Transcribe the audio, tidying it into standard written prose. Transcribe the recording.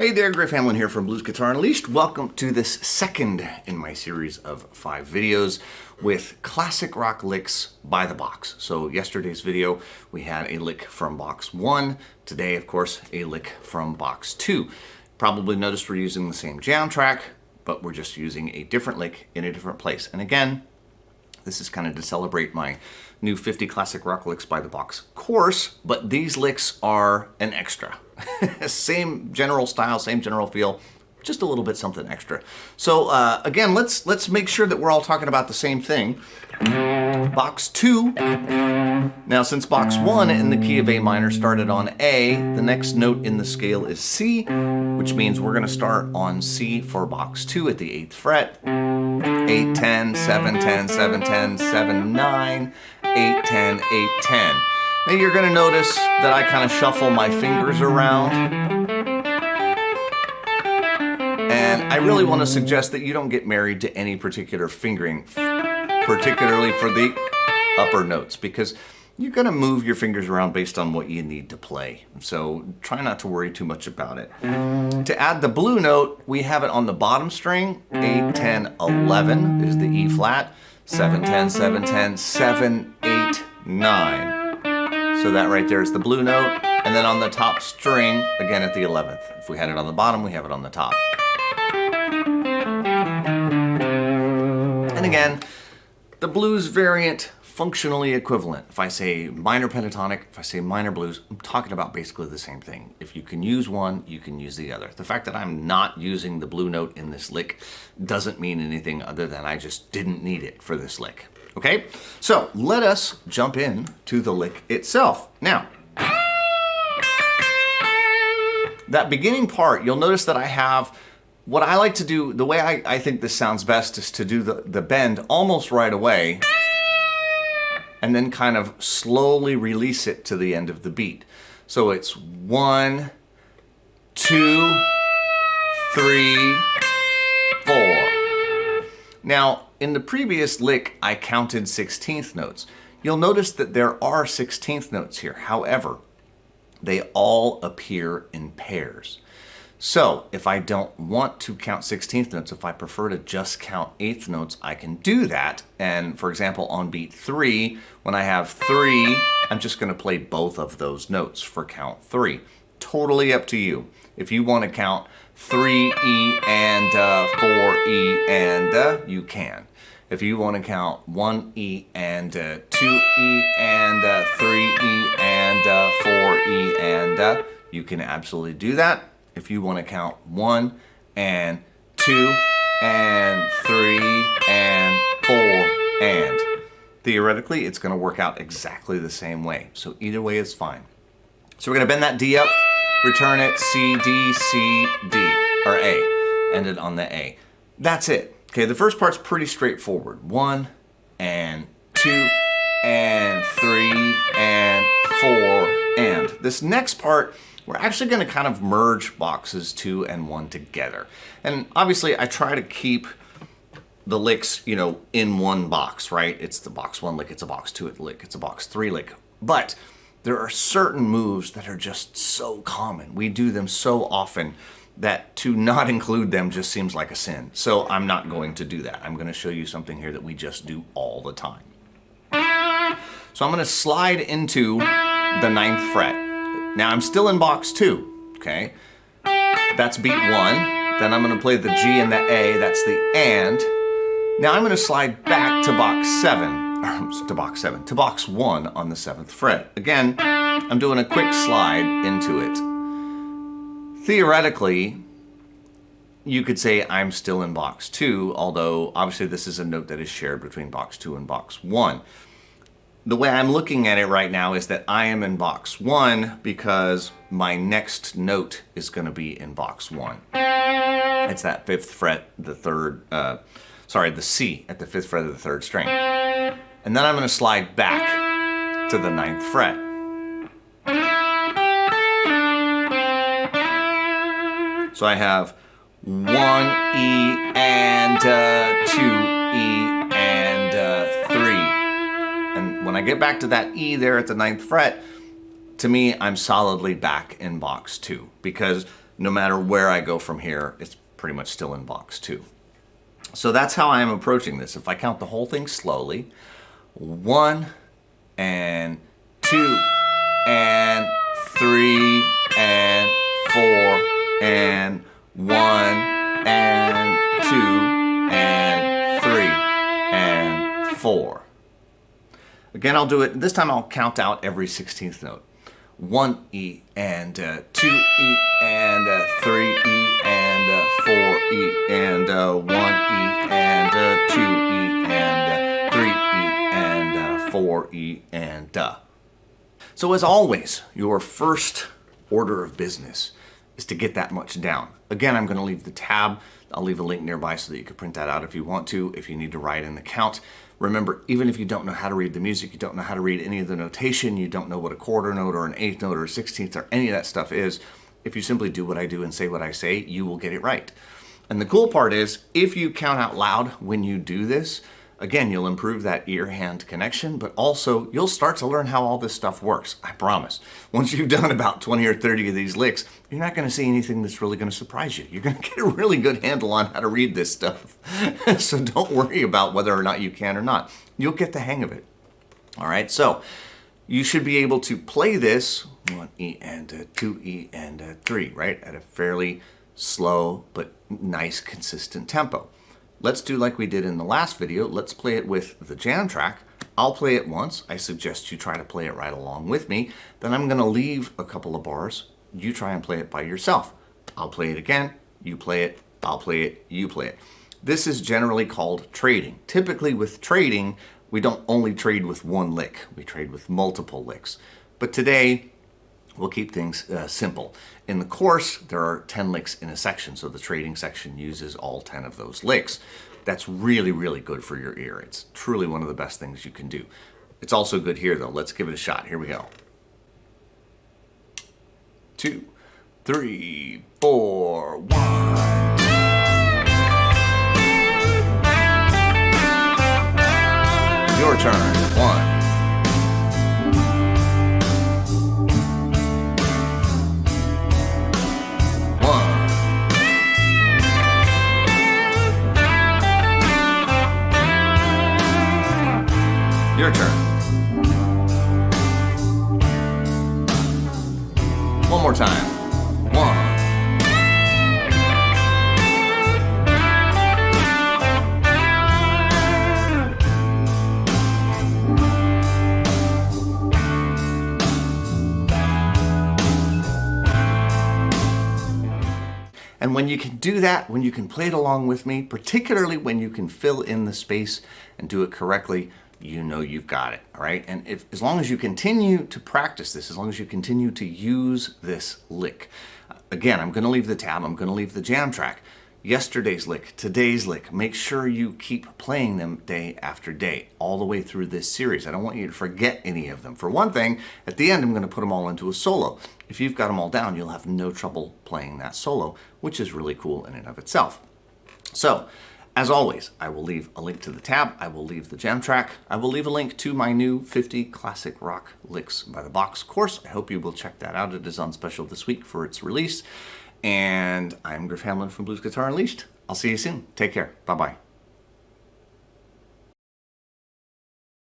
Hey there, Griff Hamlin here from Blues Guitar Unleashed. Welcome to this second in my series of 5 videos with classic rock licks by the box. So yesterday's video, we had a lick from box 1. Today, of course, a lick from box 2. Probably noticed we're using the same jam track, but we're just using a different lick in a different place. And again, this is kind of to celebrate my new 50 Classic Rock Licks by the Box course, but these licks are an extra. Same general style, same general feel, just a little bit something extra. So again, let's make sure that we're all talking about the same thing. Box 2. Now, since box 1 in the key of A minor started on A, the next note in the scale is C, which means we're going to start on C for box 2 at the 8th fret. 8, 10, 7, 10, 7, 10, 7, 9, 8, 10, 8, 10. Now you're going to notice that I kind of shuffle my fingers around. And I really want to suggest that you don't get married to any particular fingering, particularly for the upper notes, because you're going to move your fingers around based on what you need to play. So try not to worry too much about it. To add the blue note, we have it on the bottom string. 8, 10, 11 is the E flat. 7, 10, 7, 10, 7, 8, 9. So that right there is the blue note. And then on the top string, again at the 11th. If we had it on the bottom, we have it on the top. And again, the blues variant, functionally equivalent. If I say minor pentatonic, if I say minor blues, I'm talking about basically the same thing. If you can use one, you can use the other. The fact that I'm not using the blue note in this lick doesn't mean anything other than I just didn't need it for this lick. Okay, so let us jump in to the lick itself. Now, that beginning part, you'll notice that I have what I like to do, the way I think this sounds best is to do the bend almost right away and then kind of slowly release it to the end of the beat. So it's 1, 2, 3, 4. Now, in the previous lick, I counted 16th notes. You'll notice that there are 16th notes here. However, they all appear in pairs. So if I don't want to count 16th notes, if I prefer to just count 8th notes, I can do that. And for example, on beat 3, when I have 3, I'm just going to play both of those notes for count 3. Totally up to you. If you want to count 3 E and 4 E and you can. If you want to count 1 E and 2 E and 3 E and 4 E and you can absolutely do that. If you want to count 1 and 2 and 3 and 4 and. Theoretically, it's going to work out exactly the same way. So either way is fine. So we're going to bend that D up, return it C, D, C, D, or A. End it on the A. That's it. Okay, the first part's pretty straightforward. 1 and 2 and 3 and 4 and. This next part, we're actually going to kind of merge boxes 2 and 1 together. And obviously I try to keep the licks, you know, in one box, right? It's the box 1 lick, it's a box 2 lick, it's a box 3 lick. But there are certain moves that are just so common. We do them so often that to not include them just seems like a sin. So I'm not going to do that. I'm going to show you something here that we just do all the time. So I'm going to slide into the 9th fret. Now I'm still in box 2, okay? That's beat 1. Then I'm going to play the G and the A, that's the and. Now I'm going to slide back to box 7, to box 1 on the 7th fret. Again, I'm doing a quick slide into it. Theoretically, you could say I'm still in box 2, although obviously this is a note that is shared between box 2 and box 1. The way I'm looking at it right now is that I am in box 1 because my next note is going to be in box 1. It's that 5th fret, the C at the 5th fret of the 3rd string. And then I'm going to slide back to the 9th fret. So I have 1 E and 2 E and 3. And when I get back to that E there at the 9th fret, to me, I'm solidly back in box 2 because no matter where I go from here, it's pretty much still in box 2. So that's how I am approaching this. If I count the whole thing slowly, 1 and 2 and 3 and 4 and 1 and 2 and 3 and 4. Again, I'll do it. This time I'll count out every 16th note. 1 E and 2 E and 3 E and 4 E and 1 E and 2 E and 3 E and 4 E and So as always, your first order of business is to get that much down. Again, I'm going to leave the tab. I'll leave a link nearby so that you can print that out if you want to, if you need to write in the count. Remember, even if you don't know how to read the music, you don't know how to read any of the notation, you don't know what a quarter note or an eighth note or a 16th or any of that stuff is, if you simply do what I do and say what I say, you will get it right. And the cool part is, if you count out loud when you do this, again, you'll improve that ear-hand connection, but also you'll start to learn how all this stuff works. I promise. Once you've done about 20 or 30 of these licks, you're not going to see anything that's really going to surprise you. You're going to get a really good handle on how to read this stuff. So don't worry about whether or not you can or not. You'll get the hang of it. All right, so you should be able to play this 1 E and 2 E and 3, right, at a fairly slow but nice, consistent tempo. Let's do like we did in the last video. Let's play it with the jam track. I'll play it once. I suggest you try to play it right along with me. Then I'm going to leave a couple of bars. You try and play it by yourself. I'll play it again. You play it. I'll play it. You play it. This is generally called trading. Typically with trading, we don't only trade with one lick. We trade with multiple licks. But today, we'll keep things simple. In the course, there are 10 licks in a section, so the trading section uses all 10 of those licks. That's really, really good for your ear. It's truly one of the best things you can do. It's also good here, though. Let's give it a shot. Here we go. 2, 3, 4, 1. Your turn. 1. Your turn. One more time. 1. And when you can do that, when you can play it along with me, particularly when you can fill in the space and do it correctly, you know you've got it, all right? And as long as you continue to practice this, as long as you continue to use this lick, again, I'm going to leave the tab, I'm going to leave the jam track, yesterday's lick, today's lick, make sure you keep playing them day after day, all the way through this series. I don't want you to forget any of them. For one thing, at the end, I'm going to put them all into a solo. If you've got them all down, you'll have no trouble playing that solo, which is really cool in and of itself. So, as always, I will leave a link to the tab, I will leave the jam track, I will leave a link to my new 50 Classic Rock Licks by the Box course. I hope you will check that out. It is on special this week for its release. And I'm Griff Hamlin from Blues Guitar Unleashed. I'll see you soon. Take care. Bye-bye.